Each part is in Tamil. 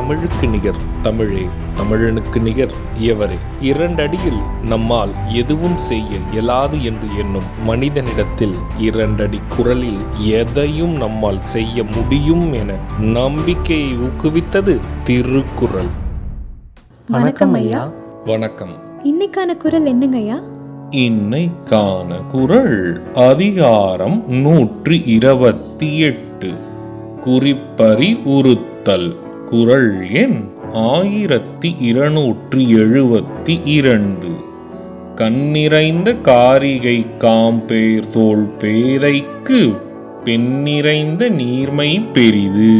தமிழுக்கு நிகர் தமிழே, தமிழனுக்கு நிகர் எவரே. 2 அடியில் நம்மால் எதுவும் செய்ய இயலாது என்று எண்ணும் மனிதனிடத்தில் 2 அடி குரலில் எதையும் நம்மால் செய்ய முடியும் என நம்பிக்கையை ஊக்குவித்தது திருக்குறள். வணக்கம் ஐயா. வணக்கம். இன்னைக்கான குறள் என்னங்க ஐயா? இன்னைக்கான குறள் அதிகாரம் 128, குறிப்பறி உறுத்தல். குறள் எண் 1272. கண்ணிறைந்த காரிகை காம்பேர் தோள் பேதைக்கு பெண்ணிறைந்த நீர்மை பெரிது.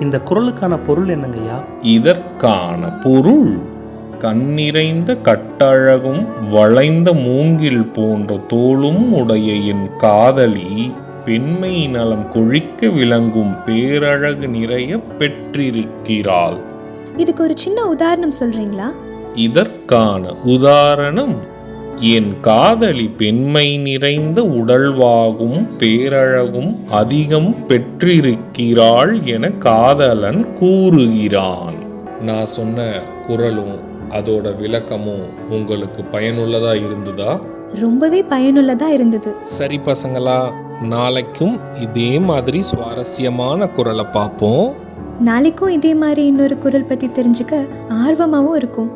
இந்த குறளுக்கான பொருள் என்னங்கய்யா? இதற்கான பொருள், கண்ணிறைந்த கட்டழகும் வளைந்த மூங்கில் போன்ற தோளும் உடைய என் காதலி பெண்மை நலம் கொழிக்க விளங்கும் பேரழகு நிறைய பெற்றிருக்கிறாள். இதுக்கு ஒரு சின்ன உதாரணம் சொல்றீங்களா? இதற்கான உதாரணம், என் காதலி பெண்மை நிறைந்த உடல்வாகும் பேரழகும் அதிகம் பெற்றிருக்கிறாள் என காதலன் கூறுகிறான். நான் சொன்ன குறளும் அதோட விளக்கமும் உங்களுக்கு பயனுள்ளதா இருந்ததா? ரொம்பவே பயனுள்ளதா இருந்தது. சரி பசங்களா, நாளைக்கும் இதே மாதிரி சுவாரஸ்யமான குறளை பார்ப்போம். நாளைக்கும் இதே மாதிரி இன்னொரு குறள் பத்தி தெரிஞ்சுக்க ஆர்வமாவும் இருக்கும்.